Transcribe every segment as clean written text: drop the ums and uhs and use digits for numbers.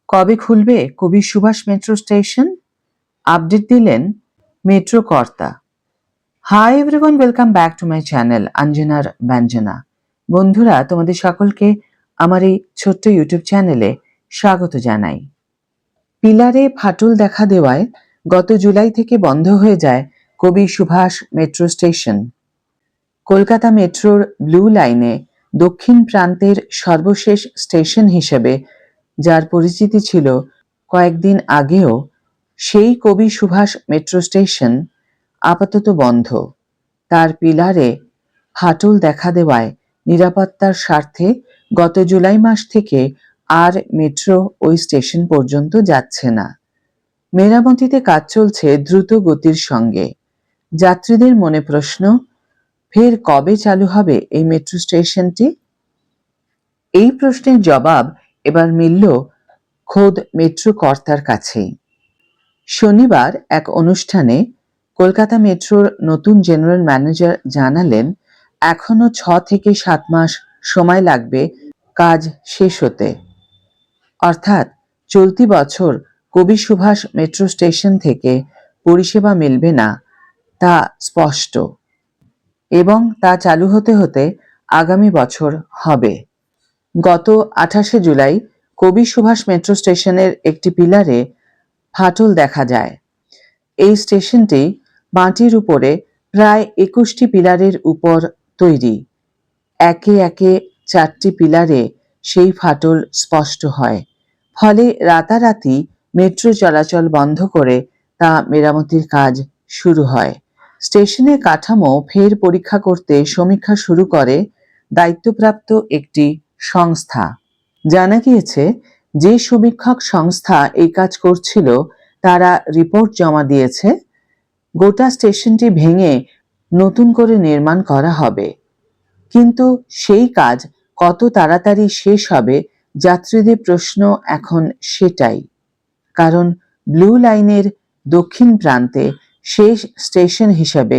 কবে খুলবে Kavi Subhash metro station? Update দিলেন মেট্রো কর্তা। Hi everyone, welcome back to my channel অঞ্জনার ব্যঞ্জনা। বন্ধুরা, তোমাদের সকলকে আমার এই ছোট্ট ইউটিউব চ্যানেলে স্বাগত জানাই। পিলারে ফাটল দেখা দেওয়ায় গত জুলাই থেকে বন্ধ হয়ে যায় কবি সুভাষ মেট্রো স্টেশন। কলকাতা মেট্রোর ব্লু লাইনে দক্ষিণ প্রান্তের সর্বশেষ স্টেশন হিসেবে যার পরিচিতি ছিল কয়েকদিন আগেও, সেই কবি সুভাষ মেট্রো স্টেশন আপাতত বন্ধ। তার পিলারে ফাটল দেখা দেওয়ায় নিরাপত্তার স্বার্থে গত জুলাই মাস থেকে আর মেট্রো ওই স্টেশন পর্যন্ত যাচ্ছে না। মেরামতিতে কাজ চলছে দ্রুত গতির সঙ্গে। যাত্রীদের মনে প্রশ্ন, ফের কবে চালু হবে এই মেট্রো স্টেশনটি? এই প্রশ্নের জবাব এবার মিলল খোদ মেট্রো কর্তার কাছেই। শনিবার এক অনুষ্ঠানে কলকাতা মেট্রোর নতুন জেনারেল ম্যানেজার জানালেন, এখনো 6 থেকে 7 মাস সময় লাগবে কাজ শেষ হতে। অর্থাৎ চলতি বছর কবি সুভাষ মেট্রো স্টেশন থেকে পরিষেবা মিলবে না, তা স্পষ্ট, এবং তা চালু হতে হতে আগামী বছর হবে। গত 28শে জুলাই কবি সুভাষ মেট্রো স্টেশনের একটি পিলারে ফাটল দেখা যায়। এই স্টেশনটি মাটির উপরে প্রায় 21টি পিলারের উপর তৈরি। একে একে 4টি পিলারে সেই ফাটল স্পষ্ট হয়। ফলে রাতারাতি মেট্রো চলাচল বন্ধ করে তা মেরামতির কাজ শুরু হয়। স্টেশনের কাঠামো ফের পরীক্ষা করতে সমীক্ষা শুরু করে দায়িত্বপ্রাপ্ত একটি সংস্থা। জানা গিয়েছে, যে সমীক্ষক সংস্থা এই কাজ করছিল তারা রিপোর্ট জমা দিয়েছে গোটা স্টেশনটি ভেঙে নতুন করে নির্মাণ করা হবে। কিন্তু সেই কাজ কত তাড়াতাড়ি শেষ হবে যাত্রীদের প্রশ্ন এখন সেটাই। কারণ ব্লু লাইনের দক্ষিণ প্রান্তে শেষ স্টেশন হিসাবে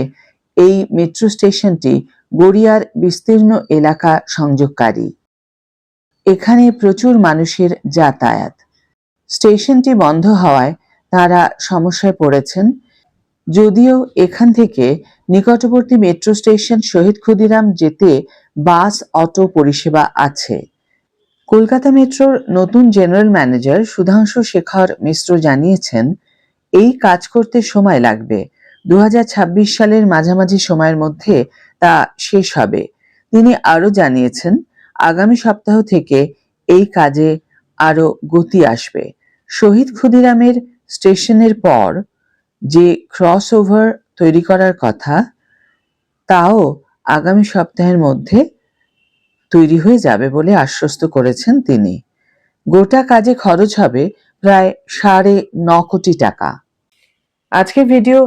এই মেট্রো স্টেশনটি গড়িয়ার বিস্তীর্ণ এলাকা সংযোগকারী। এখানে প্রচুর মানুষের যাতায়াত। স্টেশনটি বন্ধ হওয়ায় তারা সমস্যায় পড়েছেন। যদিও এখান থেকে নিকটবর্তী মেট্রো স্টেশন শহীদ ক্ষুদিরাম যেতে বাস অটো পরিষেবা আছে। কলকাতা মেট্রোর নতুন জেনারেল ম্যানেজার সুধাংশু শেখর মিশ্র জানিয়েছেন, এই কাজ করতে সময় লাগবে। 2026 সালের মাঝামাঝি সময়ের মধ্যে তা শেষ হবে। তিনি আরও জানিয়েছেন, আগামী সপ্তাহ থেকে এই কাজে আরও গতি আসবে। শহীদ ক্ষুদিরামের স্টেশনের পর যে ক্রসওভার তৈরি করার কথা, তাও আগামী সপ্তাহের মধ্যে তৈরি হয়ে যাবে বলে আশ্বস্ত করেছেন তিনি। গোটা কাজে খরচ হবে প্রায় 9.5 কোটি টাকা। আজকের ভিডিও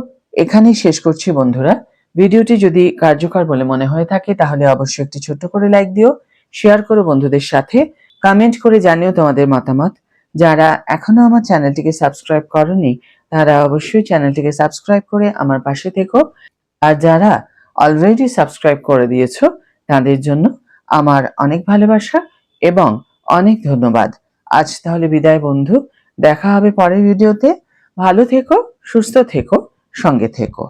এখানেই শেষ করছি বন্ধুরা। ভিডিওটি যদি কার্যকর বলে মনে হয়ে থাকে তাহলে অবশ্যই একটি ছোট্ট করে লাইক দিও, শেয়ার করো বন্ধুদের সাথে, কমেন্ট করে জানিও তোমাদের মতামত। যারা এখনো আমার চ্যানেলটিকে সাবস্ক্রাইব করনি তারা অবশ্যই চ্যানেলটিকে সাবস্ক্রাইব করে আমার পাশে থেকো। আর যারা অলরেডি সাবস্ক্রাইব করে দিয়েছো তাদের জন্য আমার অনেক ভালোবাসা এবং অনেক ধন্যবাদ। আজ তাহলে বিদায় বন্ধু, দেখা হবে পরের ভিডিওতে। ভালো থেকো, সুস্থ থেকো, সঙ্গে থেকো।